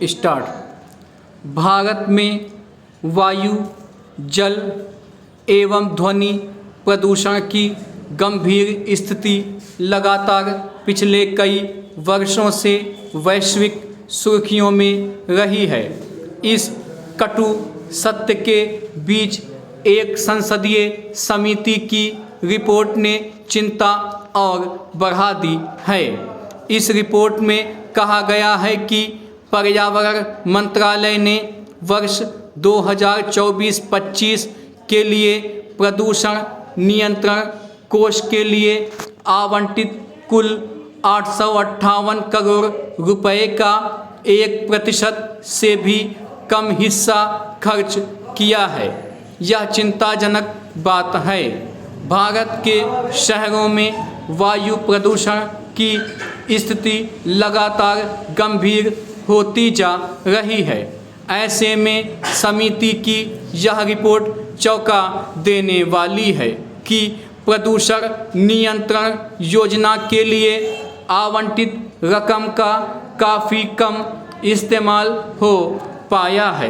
Start. Bharat में वायु, जल एवं ध्वनि प्रदूषण की गंभीर स्थिति लगातार पिछले कई वर्षों से वैश्विक सुर्खियों में रही है। इस कटु सत्य के बीच एक संसदीय समिति की रिपोर्ट ने चिंता और बढ़ा दी है। इस रिपोर्ट में कहा गया है कि पर्यावरण मंत्रालय ने वर्ष 2024-25 के लिए प्रदूषण नियंत्रण कोष के लिए आवंटित कुल 858 करोड़ रुपए का 1% से भी कम हिस्सा खर्च किया है। यह चिंताजनक बात है। भारत के शहरों में वायु प्रदूषण की स्थिति लगातार गंभीर होती जा रही है। ऐसे में समिति की यह रिपोर्ट चौंका देने वाली है कि प्रदूषण नियंत्रण योजना के लिए आवंटित रकम का काफ़ी कम इस्तेमाल हो पाया है।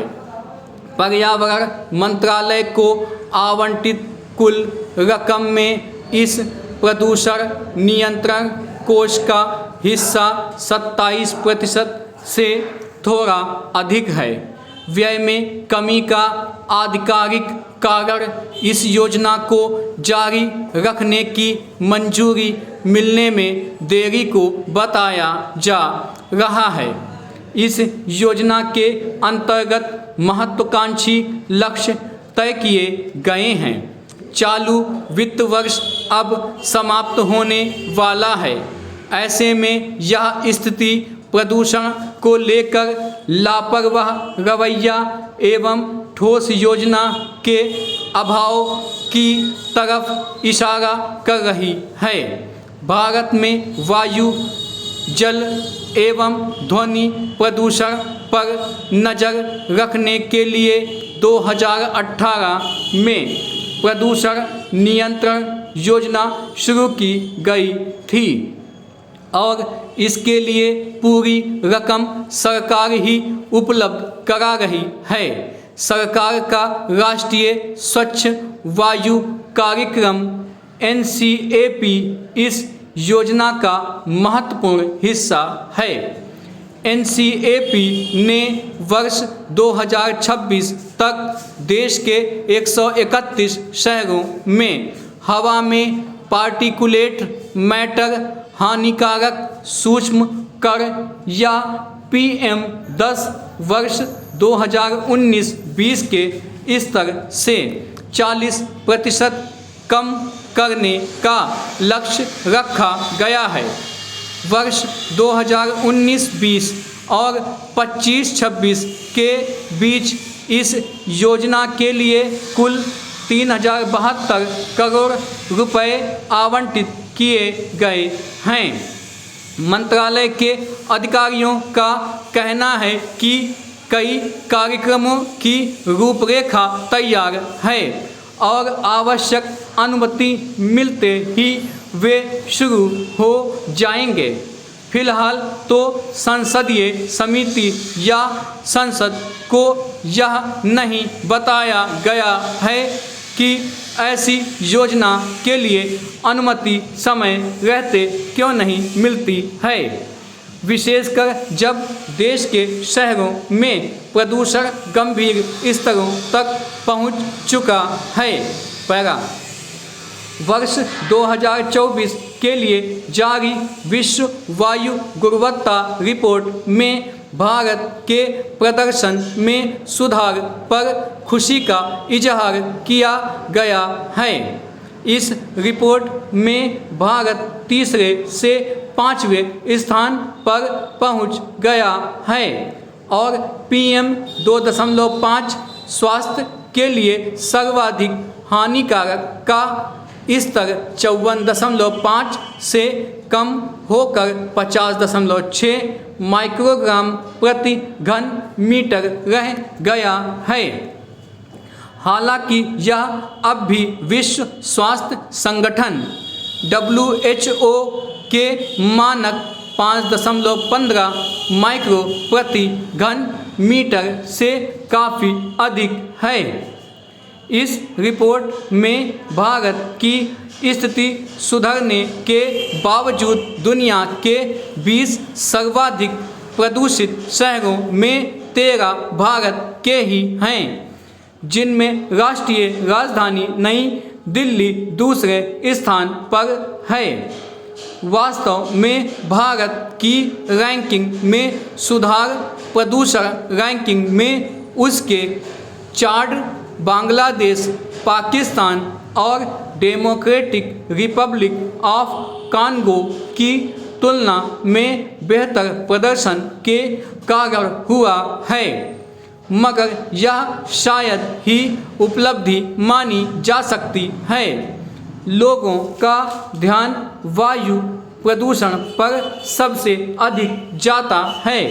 पर्यावरण मंत्रालय को आवंटित कुल रकम में इस प्रदूषण नियंत्रण कोष का हिस्सा 27% से थोड़ा अधिक है। व्यय में कमी का आधिकारिक कारण इस योजना को जारी रखने की मंजूरी मिलने में देरी को बताया जा रहा है। इस योजना के अंतर्गत महत्वाकांक्षी लक्ष्य तय किए गए हैं। चालू वित्त वर्ष अब समाप्त होने वाला है। ऐसे में यह स्थिति प्रदूषण को लेकर लापरवाह रवैया एवं ठोस योजना के अभाव की तरफ इशारा कर रही है। भारत में वायु, जल एवं ध्वनि प्रदूषण पर नज़र रखने के लिए 2018 में प्रदूषण नियंत्रण योजना शुरू की गई थी और इसके लिए पूरी रकम सरकार ही उपलब्ध करा रही है। सरकार का राष्ट्रीय स्वच्छ वायु कार्यक्रम NCAP इस योजना का महत्वपूर्ण हिस्सा है। NCAP ने वर्ष 2026 तक देश के 131 शहरों में हवा में पार्टिकुलेट मैटर हानिकारक सूक्ष्म कण या PM10 वर्ष 2019-20 के स्तर से 40% कम करने का लक्ष्य रखा गया है। वर्ष 2019-20 और 25-26 के बीच इस योजना के लिए कुल 3072 करोड़ रुपए आवंटित किए गए हैं। मंत्रालय के अधिकारियों का कहना है कि कई कार्यक्रमों की रूपरेखा तैयार है और आवश्यक अनुमति मिलते ही वे शुरू हो जाएंगे। फिलहाल तो संसदीय समिति या संसद को यह नहीं बताया गया है कि ऐसी योजना के लिए अनुमति समय रहते क्यों नहीं मिलती है, विशेषकर जब देश के शहरों में प्रदूषण गंभीर स्तरों तक पहुंच चुका है। पैरा वर्ष 2024 के लिए जारी विश्व वायु गुणवत्ता रिपोर्ट में भारत के प्रदर्शन में सुधार पर खुशी का इजहार किया गया है। इस रिपोर्ट में भारत तीसरे से 5वें स्थान पर पहुंच गया है और PM 2.5 स्वास्थ्य के लिए सर्वाधिक हानिकारक का स्तर 54.5 से कम होकर 50.6 माइक्रोग्राम प्रति घन मीटर रह गया है। हालांकि यह अब भी विश्व स्वास्थ्य संगठन WHO के मानक 5.15 माइक्रो प्रति घन मीटर से काफ़ी अधिक है। इस रिपोर्ट में भारत की स्थिति सुधरने के बावजूद दुनिया के 20 सर्वाधिक प्रदूषित शहरों में 13 भारत के ही हैं, जिनमें राष्ट्रीय राजधानी नई दिल्ली दूसरे स्थान पर है। वास्तव में भारत की रैंकिंग में सुधार प्रदूषण रैंकिंग में उसके चार्ट बांग्लादेश, पाकिस्तान और डेमोक्रेटिक रिपब्लिक ऑफ कॉन्गो की तुलना में बेहतर प्रदर्शन के कारण हुआ है, मगर यह शायद ही उपलब्धि मानी जा सकती है। लोगों का ध्यान वायु प्रदूषण पर सबसे अधिक जाता है,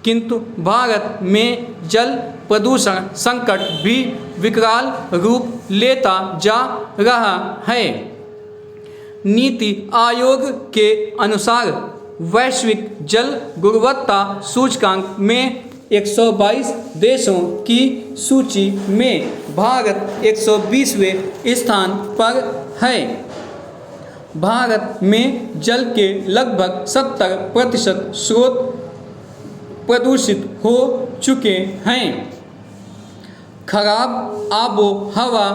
किंतु भारत में जल प्रदूषण संकट भी विकराल रूप लेता जा रहा है। नीति आयोग के अनुसार वैश्विक जल गुणवत्ता सूचकांक में 122 देशों की सूची में भारत 120वें स्थान पर है। भारत में जल के लगभग 70% स्रोत प्रदूषित हो चुके हैं। खराब आबो हवा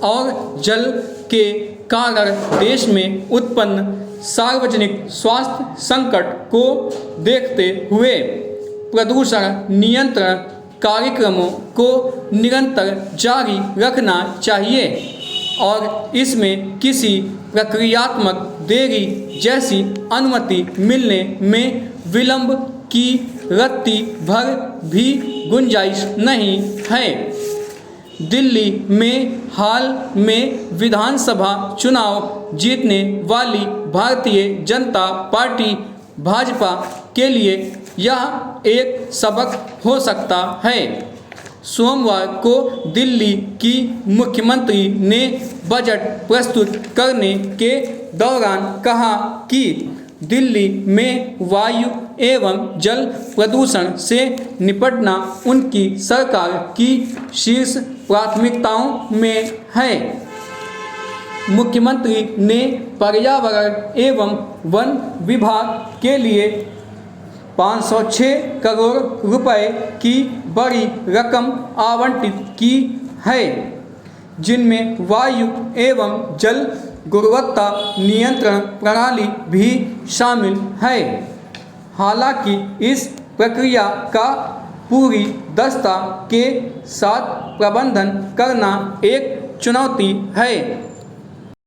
और जल के कारण देश में उत्पन्न सार्वजनिक स्वास्थ्य संकट को देखते हुए प्रदूषण नियंत्रण कार्यक्रमों को निरंतर जारी रखना चाहिए और इसमें किसी प्रक्रियात्मक देरी जैसी अनुमति मिलने में विलंब की रत्ती भर भी गुंजाइश नहीं है। दिल्ली में हाल में विधानसभा चुनाव जीतने वाली भारतीय जनता पार्टी भाजपा के लिए यह एक सबक हो सकता है। सोमवार को दिल्ली की मुख्यमंत्री ने बजट प्रस्तुत करने के दौरान कहा कि दिल्ली में वायु एवं जल प्रदूषण से निपटना उनकी सरकार की शीर्ष प्राथमिकताओं में है। मुख्यमंत्री ने पर्यावरण एवं वन विभाग के लिए 506 करोड़ रुपए की बड़ी रकम आवंटित की है, जिनमें वायु एवं जल गुणवत्ता नियंत्रण प्रणाली भी शामिल है। हालांकि इस प्रक्रिया का पूरी दस्ता के साथ प्रबंधन करना एक चुनौती है।